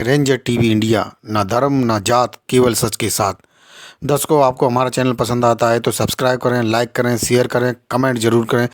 Ranger TV India, ना धर्म ना जात, केवल सच के साथ। दर्शकों, आपको हमारा चैनल पसंद आता है तो सब्सक्राइब करें, लाइक करें, शेयर करें, कमेंट जरूर करें।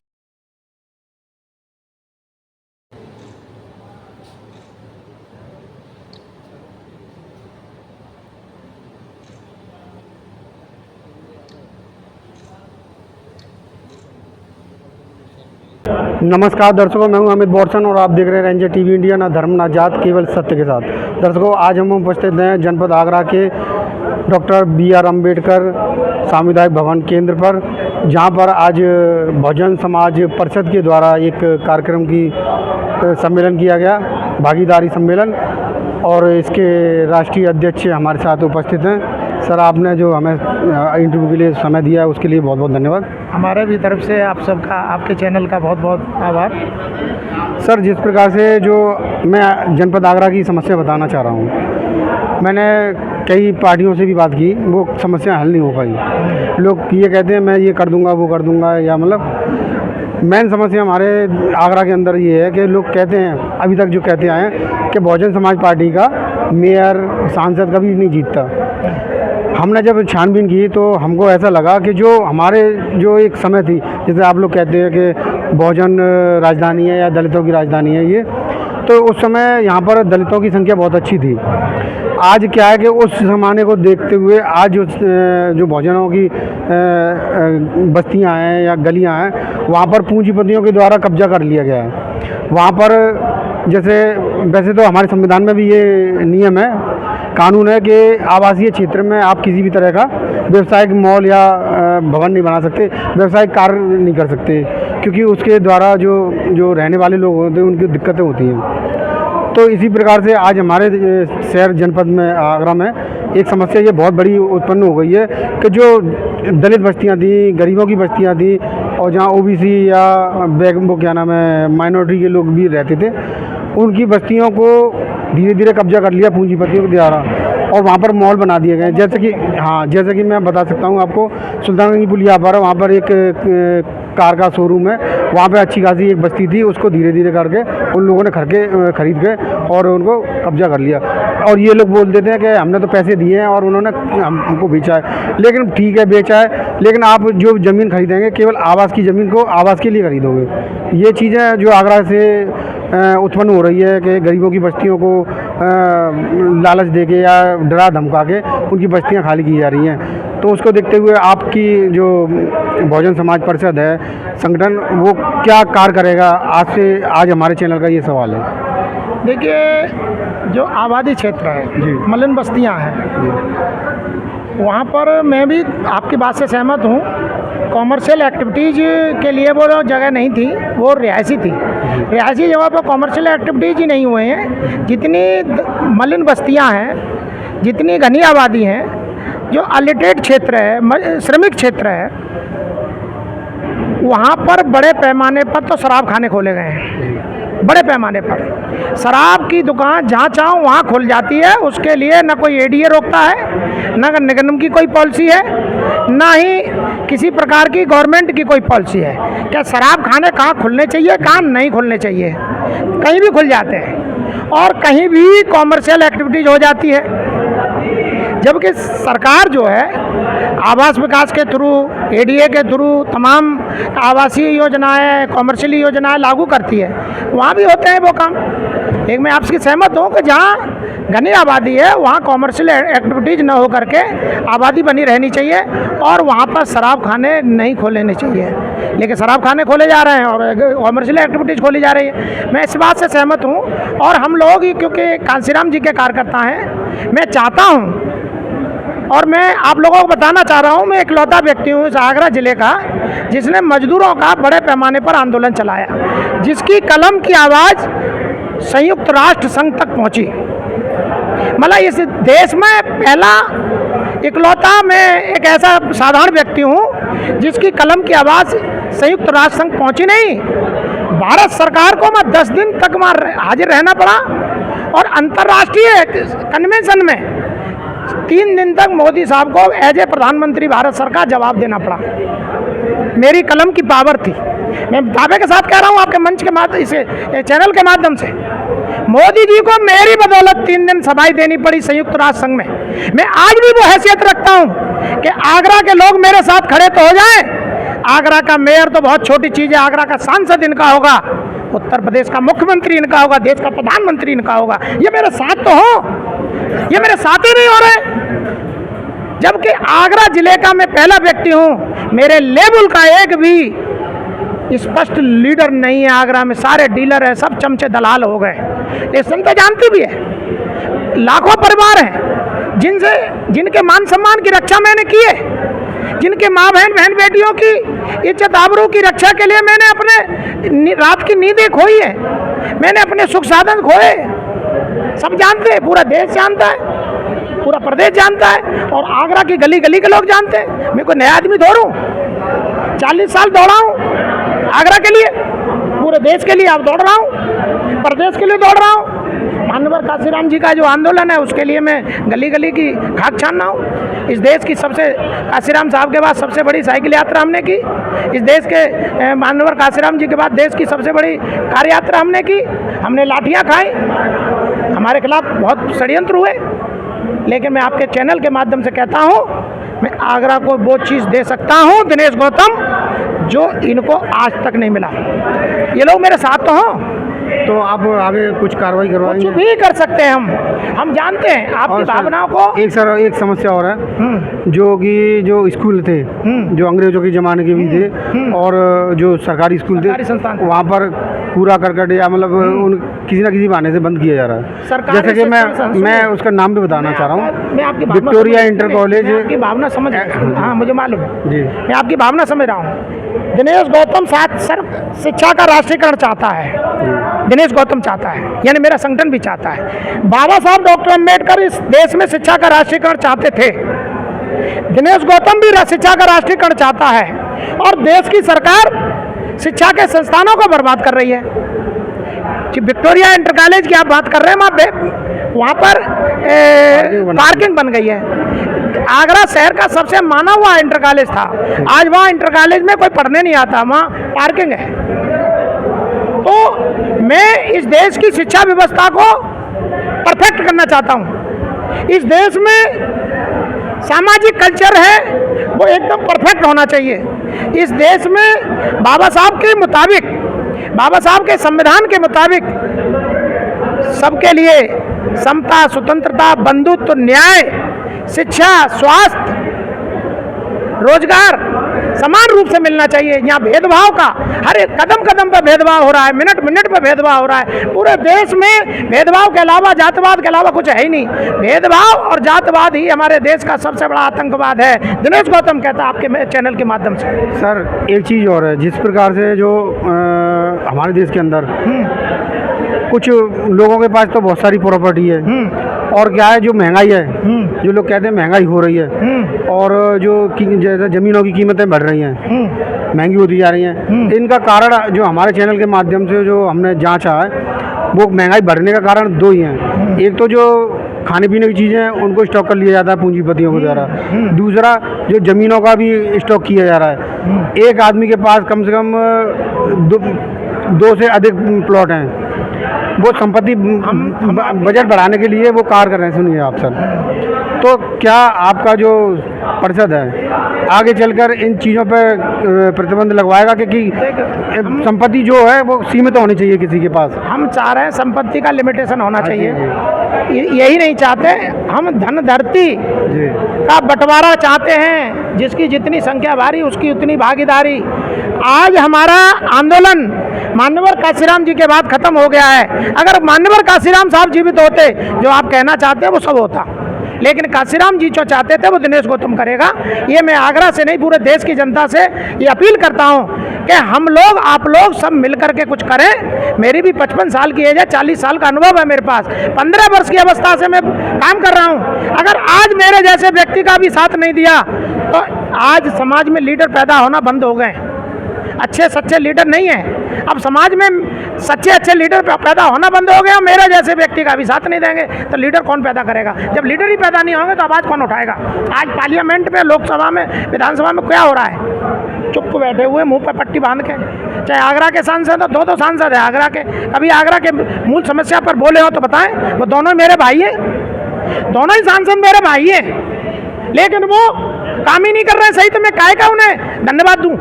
नमस्कार दर्शकों, मैं हूं अमित बोरसन और आप देख रहे हैं रेंजर टीवी इंडिया, ना धर्म ना जात, केवल सत्य के साथ। दर्शकों, आज हम उपस्थित हैं जनपद आगरा के डॉक्टर BR अम्बेडकर सामुदायिक भवन केंद्र पर, जहां पर आज बहुजन समाज परिषद के द्वारा एक कार्यक्रम की सम्मेलन किया गया, भागीदारी सम्मेलन, और इसके राष्ट्रीय अध्यक्ष हमारे साथ उपस्थित हैं। सर, आपने जो हमें इंटरव्यू के लिए समय दिया है उसके लिए बहुत बहुत धन्यवाद। हमारे भी तरफ से आप सबका, आपके चैनल का बहुत बहुत आभार। सर, जिस प्रकार से जो मैं जनपद आगरा की समस्या बताना चाह रहा हूँ, मैंने कई पार्टियों से भी बात की, वो समस्या हल नहीं हो पाई। लोग ये कहते हैं मैं ये कर दूंगा, वो कर दूंगा, या मतलब मेन समस्या हमारे आगरा के अंदर ये है कि लोग कहते हैं, अभी तक जो कहते आए हैं कि बहुजन समाज पार्टी का मेयर सांसद कभी नहीं जीतता। हमने जब छानबीन की तो हमको ऐसा लगा कि जो हमारे जो एक समय थी, जैसे आप लोग कहते हैं कि बहुजन राजधानी है या दलितों की राजधानी है ये, तो उस समय यहाँ पर दलितों की संख्या बहुत अच्छी थी। आज क्या है कि उस ज़माने को देखते हुए आज जो बहुजनों की बस्तियाँ हैं या गलियाँ हैं, वहाँ पर पूंजीपतियों के द्वारा कब्जा कर लिया गया है। वहाँ पर जैसे वैसे तो हमारे संविधान में भी ये नियम है, कानून है कि आवासीय क्षेत्र में आप किसी भी तरह का व्यवसायिक मॉल या भवन नहीं बना सकते, व्यवसायिक कार्य नहीं कर सकते, क्योंकि उसके द्वारा जो रहने वाले लोग होते हैं उनकी दिक्कतें होती हैं। तो इसी प्रकार से आज हमारे शहर जनपद में आगरा में एक समस्या ये बहुत बड़ी उत्पन्न हो गई है कि जो दलित बस्तियाँ थी, गरीबों की बस्तियाँ थी, और जहाँ OBC या वो क्या नाम है माइनॉरिटी के लोग भी रहते थे, उनकी बस्तियों को धीरे धीरे कब्जा कर लिया पूंजीपतियों के द्वारा, और वहाँ पर मॉल बना दिए गए। जैसे कि मैं बता सकता हूँ आपको, सुल्तानगंज पुलिया पर वहाँ पर एक कार का शोरूम है, वहाँ पे अच्छी खासी एक बस्ती थी, उसको धीरे धीरे करके उन लोगों ने खरीद के और उनको कब्जा कर लिया। और ये लोग बोल देते हैं कि हमने तो पैसे दिए हैं और उन्होंने हमको बेचा है। लेकिन ठीक है, बेचा है, लेकिन आप जो ज़मीन खरीदेंगे केवल आवास की ज़मीन को आवास के लिए खरीदोगे। ये चीज़ें जो आगरा से उत्पन्न हो रही है कि गरीबों की बस्तियों को लालच देके या डरा धमका के उनकी बस्तियां खाली की जा रही हैं। तो उसको देखते हुए आपकी जो बहुजन समाज परिषद है संगठन, वो क्या कार्य करेगा? आज हमारे चैनल का ये सवाल है। देखिए, जो आबादी क्षेत्र है, मलिन बस्तियां हैं, वहाँ पर मैं भी आपकी बात से सहमत हूँ। कॉमर्शियल एक्टिविटीज़ के लिए वो जगह नहीं थी, वो रिहायशी थी। रिहायशी जगह पर कॉमर्शियल एक्टिविटीज़ ही नहीं हुए हैं। जितनी मलिन बस्तियां हैं, जितनी घनी आबादी है, जो अलिटेड क्षेत्र है, श्रमिक क्षेत्र है, वहाँ पर बड़े पैमाने पर तो शराब खाने खोले गए हैं। बड़े पैमाने पर शराब की दुकान जहाँ चाहो वहाँ खुल जाती है। उसके लिए ना कोई ADA रोकता है, ना निगम की कोई पॉलिसी है, ना ही किसी प्रकार की गवर्नमेंट की कोई पॉलिसी है। क्या शराब खाने कहाँ खुलने चाहिए, कहाँ नहीं खुलने चाहिए, कहीं भी खुल जाते हैं और कहीं भी कॉमर्शियल एक्टिविटीज़ हो जाती है। जबकि सरकार जो है आवास विकास के थ्रू, ADA के थ्रू तमाम आवासीय योजनाएं, कॉमर्शियल योजनाएं लागू करती है, वहाँ भी होते हैं वो काम। लेकिन मैं आपसे सहमत हूँ कि जहाँ घनी आबादी है वहाँ कॉमर्शियल एक्टिविटीज़ न हो करके आबादी बनी रहनी चाहिए और वहाँ पर शराब खाने नहीं खोलने चाहिए। लेकिन शराब खाने खोले जा रहे हैं और कॉमर्शियल एक्टिविटीज़ खोली जा रही है। मैं इस बात से सहमत हूँ। और हम लोग क्योंकि कांसीराम जी के कार्यकर्ता हैं, मैं चाहता हूँ और मैं आप लोगों को बताना चाह रहा हूँ, मैं इकलौता व्यक्ति हूँ इस आगरा ज़िले का जिसने मजदूरों का बड़े पैमाने पर आंदोलन चलाया, जिसकी कलम की आवाज़ संयुक्त राष्ट्र संघ तक पहुँची। मतलब इस देश में पहला इकलौता मैं एक ऐसा साधारण व्यक्ति हूँ जिसकी कलम की आवाज़ संयुक्त राष्ट्र संघ पहुँची नहीं। भारत सरकार को मैं 10 दिन तक वहाँ हाजिर रहना पड़ा और अंतर्राष्ट्रीय कन्वेंशन में 3 दिन तक मोदी साहब को एज ए प्रधानमंत्री भारत सरकार जवाब देना पड़ा। मेरी कलम की पावर थी। मैं दावे के साथ कह रहा हूँ आपके मंच के माध्यम से, चैनल के माध्यम से, मोदी जी को मेरी बदौलत 3 दिन सभाएं देनी पड़ी संयुक्त राष्ट्र संघ में। मैं आज भी वो हैसियत रखता हूं कि आगरा के लोग मेरे साथ खड़े तो हो जाएं। आगरा का मेयर तो बहुत छोटी चीज है, आगरा का सांसद इनका होगा, उत्तर प्रदेश का मुख्यमंत्री इनका होगा, देश का प्रधानमंत्री इनका होगा। ये मेरे साथ तो हो, ये मेरे साथ ही नहीं हो रहे। जबकि आगरा जिले का मैं पहला व्यक्ति हूं, मेरे लेवल का एक भी स्पष्ट लीडर नहीं है आगरा में। सारे डीलर हैं, सब चमचे दलाल हो गए। ये संत जानती भी है। लाखों परिवार हैं जिनके मान सम्मान की रक्षा मैंने की है, जिनके माँ बहन बेटियों की इज्जत आबरू की रक्षा के लिए मैंने अपने रात की नींदें खोई है, मैंने अपने सुख साधन खोए। सब जानते हैं, पूरा देश जानता है, पूरा प्रदेश जानता है, और आगरा की गली गली के लोग जानते हैं। मैं कोई नया आदमी दौड़ूं, 40 साल दौड़ा हूँ आगरा के लिए, पूरे देश के लिए अब दौड़ रहा हूँ, प्रदेश के लिए दौड़ रहा हूँ। मानवर काशीराम जी का जो आंदोलन है उसके लिए मैं गली गली की खाक छान रहा हूँ। इस देश की सबसे, काशीराम साहब के बाद सबसे बड़ी साइकिल यात्रा हमने की। इस देश के मानवर काशीराम जी के बाद देश की सबसे बड़ी कार यात्रा हमने की। हमने लाठियाँ खाई, हमारे खिलाफ बहुत षड्यंत्र हुए, लेकिन मैं आपके चैनल के माध्यम से कहता हूँ, मैं आगरा को वो चीज़ दे सकता हूँ दिनेश गौतम जो इनको आज तक नहीं मिला। ये लोग मेरे साथ तो हों, तो आप आगे कुछ कार्रवाई कुछ करवाएंगे? भी कर सकते हैं हम जानते हैं आपकी और सर, भावनाओं को। एक समस्या और है, जो कि जो स्कूल थे, जो अंग्रेजों के ज़माने के भी थे, और जो सरकारी स्कूल सरकारी थे, संस्थान थे। वहाँ पर कूड़ा करकट या मतलब उन किसी न किसी बहाने से बंद किया जा रहा है। सरकारी जैसे कि संस्थान- मैं उसका नाम भी बताना चाह रहा हूँ, मैं आपकी भावना विक्टोरिया समझ- इंटर मैं- कॉलेज। मैं आपकी भावना समझ, हाँ मुझे मालूम है, जी, मैं आपकी भावना समझ रहा हूँ। दिनेश गौतम साथ सर शिक्षा का राष्ट्रीयकरण चाहता है, दिनेश गौतम चाहता है, यानी मेरा संगठन भी चाहता है। बाबा साहब डॉक्टर अम्बेडकर इस देश में शिक्षा का राष्ट्रीयकरण चाहते थे, दिनेश गौतम भी शिक्षा का राष्ट्रीयकरण चाहता है, और देश की सरकार शिक्षा के संस्थानों को बर्बाद कर रही है। कि विक्टोरिया इंटर कॉलेज की आप बात कर रहे हैं, वहाँ पर पार्किंग बन गई है। आगरा शहर का सबसे माना हुआ इंटर कॉलेज था, आज वहाँ इंटर कॉलेज में कोई पढ़ने नहीं आता, वहाँ पार्किंग है। तो मैं इस देश की शिक्षा व्यवस्था को परफेक्ट करना चाहता हूँ। इस देश में सामाजिक कल्चर है वो एकदम परफेक्ट होना चाहिए। इस देश में बाबा साहब के मुताबिक, बाबा साहब के संविधान के मुताबिक सबके लिए समता, स्वतंत्रता, बंधुत्व, न्याय, शिक्षा, स्वास्थ्य, रोजगार समान रूप से मिलना चाहिए। यहाँ भेदभाव का हर एक कदम कदम पर भेदभाव हो रहा है, मिनट मिनट पर भेदभाव हो रहा है। पूरे देश में भेदभाव के अलावा, जातवाद के अलावा कुछ है ही नहीं। भेदभाव और जातवाद ही हमारे देश का सबसे बड़ा आतंकवाद है, दिनेश गौतम कहता है आपके चैनल के माध्यम से। सर एक चीज़ और है, जिस प्रकार से जो हमारे देश के अंदर कुछ लोगों के पास तो बहुत सारी प्रॉपर्टी है, और क्या है जो महंगाई है, जो लोग कहते हैं महंगाई हो रही है, और जो जैसे ज़मीनों की कीमतें बढ़ रही हैं, महंगी होती जा रही हैं, इनका कारण जो हमारे चैनल के माध्यम से जो हमने जांचा है, वो महंगाई बढ़ने का कारण दो ही हैं। एक तो जो खाने पीने की चीज़ें हैं उनको स्टॉक कर लिया जाता है पूंजीपतियों के द्वारा, दूसरा जो ज़मीनों का भी स्टॉक किया जा रहा है। एक आदमी के पास कम से कम दो से अधिक प्लॉट हैं, वो संपत्ति बजट बढ़ाने के लिए वो कार्य कर रहे हैं। सुनिए आप सर, तो क्या आपका जो परिषद है आगे चलकर इन चीज़ों पर प्रतिबंध लगवाएगा, क्योंकि संपत्ति जो है वो सीमित होनी चाहिए किसी के पास? हम चाह रहे हैं संपत्ति का लिमिटेशन होना चाहिए, यही नहीं चाहते हम धन धरती का बंटवारा चाहते हैं, जिसकी जितनी संख्या भारी उसकी उतनी भागीदारी। आज हमारा आंदोलन मान्यवर काशीराम जी के बाद खत्म हो गया है। अगर मान्यवर काशीराम साहब जीवित होते, जो आप कहना चाहते हैं वो सब होता, लेकिन काशीराम जी जो चाहते थे वो दिनेश गौतम करेगा। ये मैं आगरा से नहीं पूरे देश की जनता से ये अपील करता हूँ कि हम लोग, आप लोग सब मिल करके कुछ करें। मेरी भी 55 साल की एज है, 40 साल का अनुभव है मेरे पास, 15 वर्ष की अवस्था से मैं काम कर रहा हूँ। अगर आज मेरे जैसे व्यक्ति का भी साथ नहीं दिया तो आज समाज में लीडर पैदा होना बंद हो गए। अच्छे सच्चे लीडर नहीं हैं। अब समाज में सच्चे अच्छे लीडर पैदा होना बंद हो गया, मेरे जैसे व्यक्ति का भी साथ नहीं देंगे तो लीडर कौन पैदा करेगा? जब लीडर ही पैदा नहीं होंगे तो आवाज़ कौन उठाएगा? आज पार्लियामेंट में, लोकसभा में, विधानसभा में क्या हो रहा है? चुप बैठे हुए मुंह पर पट्टी बांध के। चाहे आगरा के सांसद हो, दो सांसद है आगरा के, कभी आगरा के मूल समस्या पर बोले हो तो बताएं। वो दोनों मेरे भाई हैं, दोनों ही सांसद मेरे भाई हैं, लेकिन वो काम ही नहीं कर रहे सही, तो मैं काहे का उन्हें धन्यवाद दूं?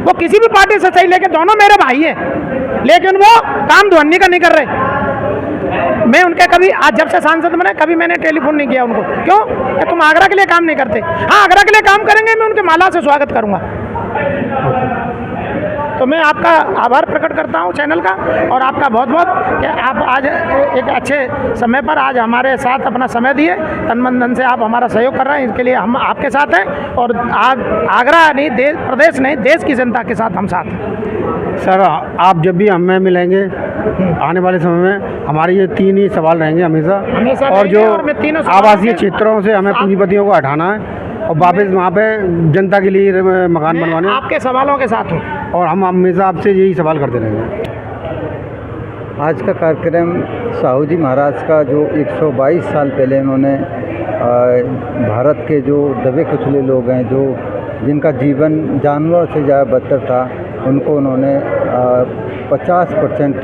वो किसी भी पार्टी से सही, लेके दोनों मेरे भाई हैं, लेकिन वो काम ध्वनि का नहीं कर रहे। मैं उनके कभी, आज जब से सांसद बने, कभी मैंने टेलीफोन नहीं किया उनको। क्यों? कि तुम आगरा के लिए काम नहीं करते। हाँ, आगरा के लिए काम करेंगे, मैं उनके माला से स्वागत करूंगा। तो मैं आपका आभार प्रकट करता हूं चैनल का, और आपका बहुत बहुत कि आप आज एक अच्छे समय पर आज हमारे साथ अपना समय दिए, तन मन धन से आप हमारा सहयोग कर रहे हैं, इसके लिए हम आपके साथ हैं। और आगरा नहीं, प्रदेश नहीं, देश की जनता के साथ हम साथ हैं। सर, आप जब भी हमें मिलेंगे आने वाले समय में, हमारे ये 3 ही सवाल रहेंगे हमेशा। और जो आवासीय क्षेत्रों से हमें पूंजीपतियों को हटाना है और वापस वहाँ पे जनता के लिए मकान बनवाने, आपके सवालों के साथ हूँ और हम हमेशा आपसे यही सवाल करते रहेंगे। आज का कार्यक्रम साहू जी महाराज का, जो 122 साल पहले उन्होंने भारत के जो दबे कुचले लोग हैं, जो जिनका जीवन जानवर से ज़्यादा बदतर था, उनको उन्होंने 50%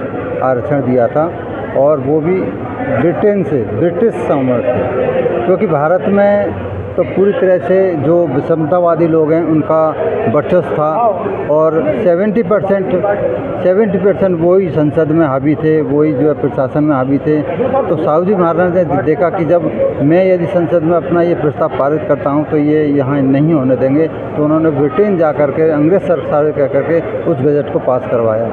आरक्षण दिया था, और वो भी ब्रिटेन से, ब्रिटिश साम्राज्य से। क्योंकि भारत में तो पूरी तरह से जो विषमतावादी लोग हैं उनका वर्चस्व था, और 70% वही संसद में हावी थे, वही जो है प्रशासन में हावी थे। तो साहू जी महाराज ने देखा कि जब मैं यदि संसद में अपना ये प्रस्ताव पारित करता हूँ तो ये यहाँ नहीं होने देंगे, तो उन्होंने ब्रिटेन जा करके, अंग्रेज सरकार कह करके उस बजट को पास करवाया।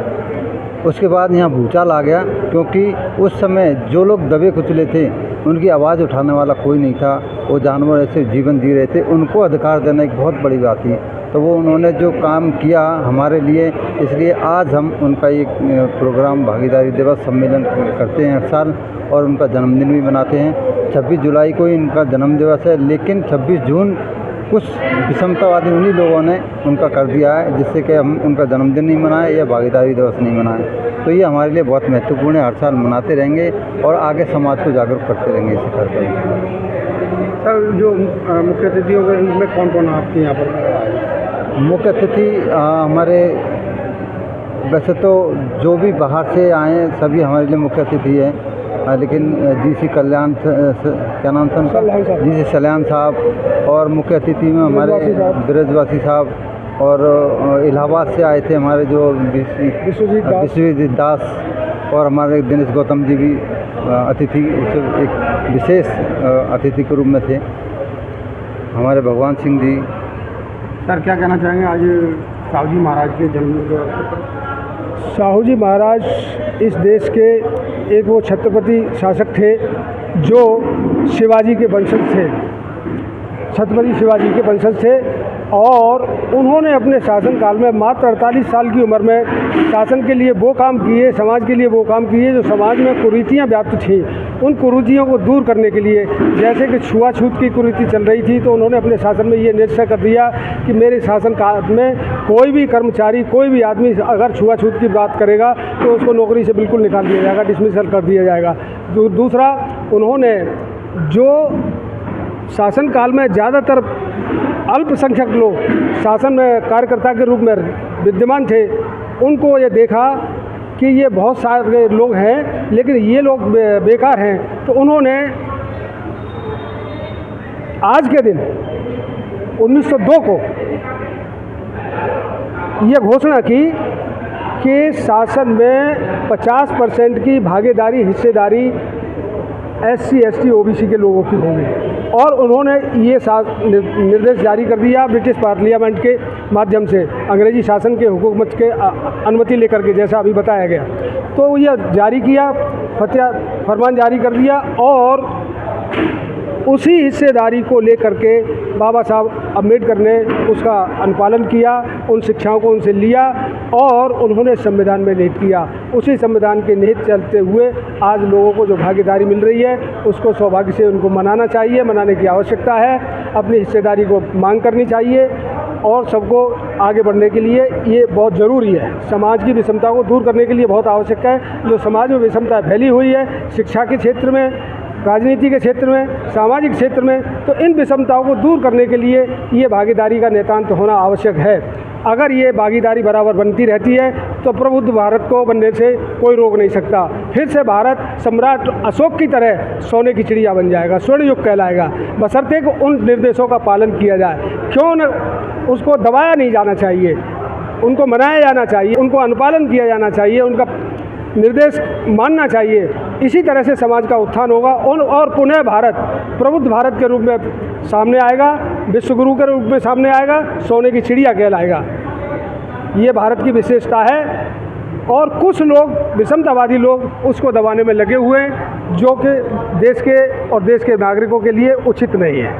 उसके बाद यहाँ भूचाल आ गया, क्योंकि उस समय जो लोग दबे कुचले थे उनकी आवाज़ उठाने वाला कोई नहीं था। वो जानवर ऐसे जीवन जी रहे थे, उनको अधिकार देना एक बहुत बड़ी बात थी। तो वो उन्होंने जो काम किया हमारे लिए, इसलिए आज हम उनका एक प्रोग्राम भागीदारी दिवस सम्मेलन करते हैं हर साल, और उनका जन्मदिन भी मनाते हैं। 26 जुलाई को ही उनका जन्म दिवस है, लेकिन 26 जून कुछ विषमतावादी उन्हीं लोगों ने उनका कर दिया है, जिससे कि हम उनका जन्मदिन नहीं मनाएं या भागीदारी दिवस नहीं मनाएं। तो ये हमारे लिए बहुत महत्वपूर्ण है, हर साल मनाते रहेंगे और आगे समाज को जागरूक करते रहेंगे इसी कार्यक्रम। सर, जो मुख्य अतिथियों के रूप में कौन कौन आपके यहाँ पर? मुख्य अतिथि हमारे, वैसे तो जो भी बाहर से आए हैं सभी हमारे लिए मुख्य अतिथि हैं, लेकिन जी.सी. कल्याण, क्या नाम था उनका, जी.सी. कल्याण साहब, और मुख्य अतिथि में हमारे ब्रजवासी साहब, और इलाहाबाद से आए थे हमारे जो विश्वजीत दास, और हमारे दिनेश गौतम जी भी अतिथि, एक विशेष अतिथि के रूप में थे। हमारे भगवान सिंह जी। सर, क्या कहना चाहेंगे आज साहू जी महाराज के जन्मदिन के अवसर पर? साहू जी महाराज इस देश के एक वो छत्रपति शासक थे जो शिवाजी के वंशज थे, छत्रपति शिवाजी के वंशज थे, और उन्होंने अपने शासनकाल में मात्र 48 साल की उम्र में शासन के लिए वो काम किए, समाज के लिए वो काम किए जो समाज में कुरीतियाँ व्याप्त थीं। उन कुरीतियों को दूर करने के लिए, जैसे कि छुआछूत की कुरीति चल रही थी, तो उन्होंने अपने शासन में ये निश्चय कर दिया कि मेरे शासनकाल में कोई भी कर्मचारी, कोई भी आदमी अगर छुआछूत की बात करेगा तो उसको नौकरी से बिल्कुल निकाल दिया जाएगा, डिसमिसल कर दिया जाएगा। दूसरा, उन्होंने जो शासनकाल में ज़्यादातर अल्पसंख्यक लोग शासन में कार्यकर्ता के रूप में विद्यमान थे, उनको ये देखा कि ये बहुत सारे लोग हैं लेकिन ये लोग बेकार हैं, तो उन्होंने आज के दिन 1902 को ये घोषणा की कि शासन में 50% की भागीदारी, हिस्सेदारी SC, ST, OBC के लोगों की होगी, और उन्होंने ये निर्देश जारी कर दिया ब्रिटिश पार्लियामेंट के माध्यम से, अंग्रेजी शासन के हुकूमत के अनुमति लेकर के, जैसा अभी बताया गया। तो यह जारी किया, फरमान जारी कर दिया, और उसी हिस्सेदारी को लेकर के बाबा साहब अम्बेडकर ने उसका अनुपालन किया, उन शिक्षाओं को उनसे लिया और उन्होंने संविधान में निहित किया। उसी संविधान के निहित चलते हुए आज लोगों को जो भागीदारी मिल रही है उसको सौभाग्य से उनको मनाना चाहिए, मनाने की आवश्यकता है, अपनी हिस्सेदारी को मांग करनी चाहिए। और सबको आगे बढ़ने के लिए ये बहुत ज़रूरी है। समाज की विषमता को दूर करने के लिए बहुत आवश्यक है। जो समाज में विषमता फैली हुई है शिक्षा के क्षेत्र में, राजनीति के क्षेत्र में, सामाजिक क्षेत्र में, तो इन विषमताओं को दूर करने के लिए ये भागीदारी का नितांत होना आवश्यक है। अगर ये भागीदारी बराबर बनती रहती है तो प्रबुद्ध भारत को बनने से कोई रोक नहीं सकता। फिर से भारत सम्राट अशोक की तरह सोने की चिड़िया बन जाएगा, स्वर्ण युग कहलाएगा, बशर्ते कि उन निर्देशों का पालन किया जाए। क्यों न उसको दबाया नहीं जाना चाहिए, उनको मनाया जाना चाहिए, उनको अनुपालन किया जाना चाहिए, उनका निर्देश मानना चाहिए। इसी तरह से समाज का उत्थान होगा और पुनः भारत प्रबुद्ध भारत के रूप में सामने आएगा, विश्वगुरु के रूप में सामने आएगा, सोने की चिड़िया कहलाएगा। ये भारत की विशेषता है और कुछ लोग विषमतावादी लोग उसको दबाने में लगे हुए हैं, जो कि देश के और देश के नागरिकों के लिए उचित नहीं है।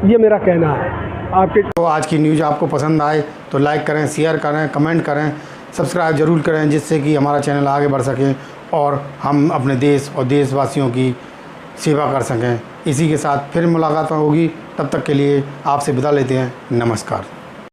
ये मेरा कहना है। आपके तो आज की न्यूज़ आपको पसंद आए तो लाइक करें, शेयर करें, कमेंट करें, सब्सक्राइब ज़रूर करें, जिससे कि हमारा चैनल आगे बढ़ सके और हम अपने देश और देशवासियों की सेवा कर सकें। इसी के साथ फिर मुलाकात होगी, तब तक के लिए आपसे विदा लेते हैं। नमस्कार।